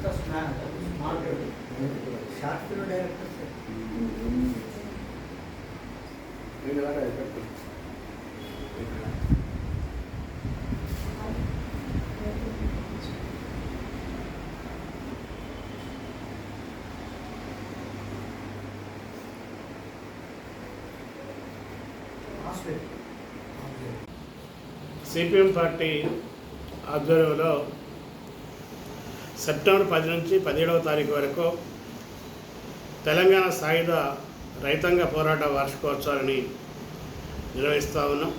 అంతా smart short film directors CPM party ఆధ్వర్యంలో September 10 నుంచి 17వ తారీఖు వరకు తెలంగాణ సాయుధ రైతాంగ పోరాట వార్షికోత్సవాన్ని నిర్వహిస్తూ ఉన్నాం.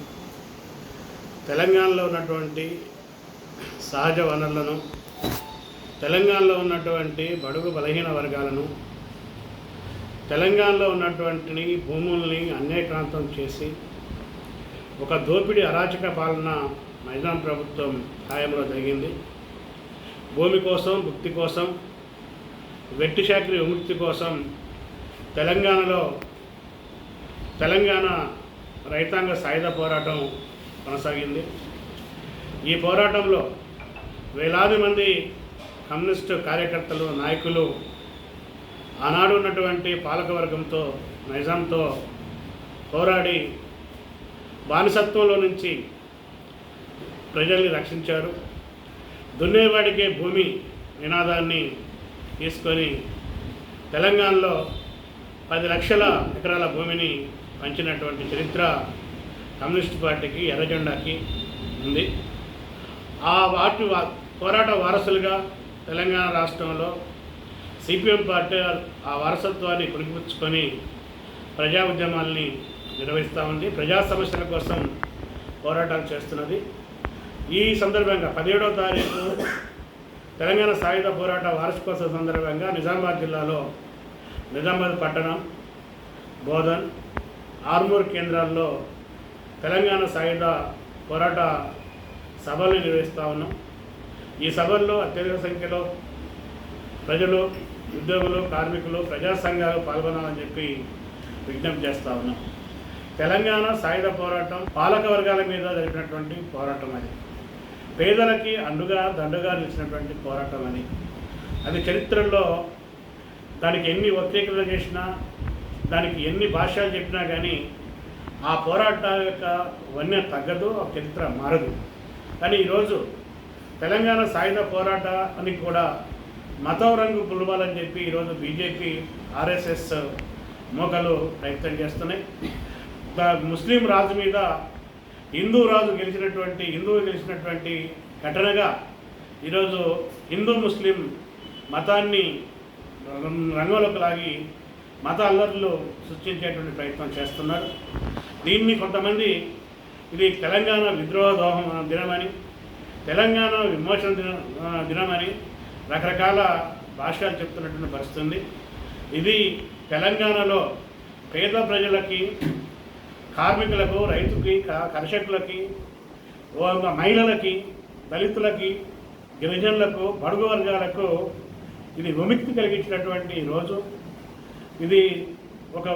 తెలంగాణలో ఉన్నటువంటి సహజ వనరులను, తెలంగాణలో ఉన్నటువంటి బడుగు బలహీన వర్గాలను, తెలంగాణలో ఉన్నటువంటి భూముల్ని అన్యాయక్రాంతం చేసి ఒక దోపిడీ అరాచక పాలన నైజాం ప్రభుత్వం హయాంలో జరిగింది. భూమి కోసం, భుక్తి కోసం, వెట్టి చాకిరీ విముక్తి కోసం తెలంగాణ రైతాంగ సాయుధ పోరాటం కొనసాగింది. ఈ పోరాటంలో వేలాది మంది కమ్యూనిస్టు కార్యకర్తలు, నాయకులు ఆనాడు ఉన్నటువంటి పాలకవర్గంతో, నైజాంతో పోరాడి బానిసత్వంలో నుంచి ప్రజల్ని రక్షించారు. దున్నేవాడికే భూమి నినాదాన్ని తీసుకొని తెలంగాణలో 10 లక్షల ఎకరాల భూమిని పంచినటువంటి చరిత్ర కమ్యూనిస్ట్ పార్టీకి, ఎర్రజెండాకి ఉంది. ఆ పోరాట వారసులుగా తెలంగాణ రాష్ట్రంలో సిపిఎం పార్టీ ఆ వారసత్వాన్ని పుణికిపుచ్చుకొని ప్రజా ఉద్యమాల్ని నిర్వహిస్తూ ఉంది. ప్రజా సమస్యల కోసం పోరాటాలు చేస్తున్నది. ఈ సందర్భంగా 17వ తారీఖు తెలంగాణ సాయుధ పోరాట వార్షికోత్సవం సందర్భంగా నిజామాబాద్ జిల్లాలో నిజామాబాద్ పట్టణం, బోధన్, ఆర్మూర్ కేంద్రాల్లో తెలంగాణ సాయుధ పోరాట సభల్ని నిర్వహిస్తూ ఉన్నాం. ఈ సభల్లో అత్యధిక సంఖ్యలో ప్రజలు, ఉద్యోగులు, కార్మికులు, ప్రజా సంఘాలు పాల్గొనాలని చెప్పి విజ్ఞప్తి చేస్తూ ఉన్నాం. తెలంగాణ సాయుధ పోరాటం పాలక వర్గాల మీద జరిపినటువంటి పోరాటం అది. పేదలకి అండుగా దండుగా నిలిచినటువంటి పోరాటం అని. అది చరిత్రలో దానికి ఎన్ని వక్రీకరణ చేసినా, దానికి ఎన్ని భాష్యాలు చెప్పినా కానీ ఆ పోరాటం యొక్క వన్య తగ్గదు, ఆ చరిత్ర మారదు. కానీ ఈరోజు తెలంగాణ సాయుధ పోరాటానికి కూడా మతం రంగు పులవాలని చెప్పి ఈరోజు బీజేపీ, ఆర్ఎస్ఎస్ మోకలు ప్రయత్నం చేస్తున్నాయి. ముస్లిం రాజు మీద హిందువు గెలిచినటువంటి ఘటనగా ఈరోజు హిందూ ముస్లిం మతాన్ని రంగంలోకి లాగి మత అల్లర్లు సృష్టించేటువంటి ప్రయత్నం చేస్తున్నారు. దీన్ని కొంతమంది ఇది తెలంగాణ విద్రోహ దినమని, తెలంగాణ విమోచన దినమని రకరకాల భాషలు చెప్తున్నటువంటి పరిస్థితి. ఇది తెలంగాణలో పేద ప్రజలకి, కార్మికులకు, రైతుకి, కర్షకులకి, మహిళలకి, దళితులకి, గిరిజనులకు, బడుగు వర్గాలకు ఇది విముక్తి కలిగించినటువంటి రోజు. ఇది ఒక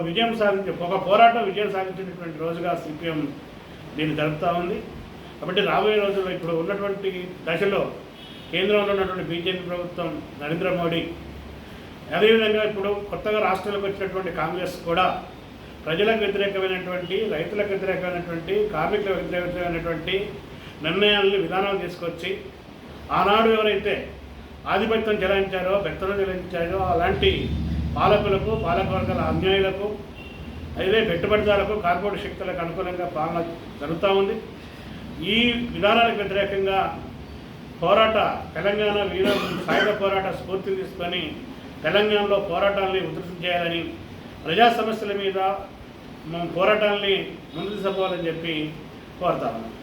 పోరాటం విజయం సాధించినటువంటి రోజుగా సిపిఎం దీన్ని జరుపుతూ ఉంది. కాబట్టి రాబోయే రోజుల్లో ఇప్పుడు ఉన్నటువంటి దశలో కేంద్రంలో ఉన్నటువంటి బీజేపీ ప్రభుత్వం, నరేంద్ర మోడీ, అదేవిధంగా ఇప్పుడు కొత్తగా రాష్ట్రాలకు వచ్చినటువంటి కాంగ్రెస్ కూడా ప్రజలకు వ్యతిరేకమైనటువంటి, రైతులకు వ్యతిరేకమైనటువంటి, కార్మికులకు వ్యతిరేకమైనటువంటి నిర్ణయాలను, విధానాలు తీసుకొచ్చి ఆనాడు ఎవరైతే ఆధిపత్యం చెలాయించారో, పెత్తనం చెలాయించారో అలాంటి పాలకులకు, పాలకవర్గాల అన్యాయులకు, అదే పెట్టుబడిదారులకు, కార్పొరేట్ శక్తులకు అనుకూలంగా పాలన జరుగుతూ ఉంది. ఈ విధానాలకు వ్యతిరేకంగా తెలంగాణ సాయుధ పోరాట స్ఫూర్తిని తీసుకొని తెలంగాణలో పోరాటాలని ఉధృతం చేయాలని, ప్రజా సమస్యల మీద పోరాటాలని ముందుకు తీసుకుపోవాలని చెప్పి కోరుతా ఉన్నాం.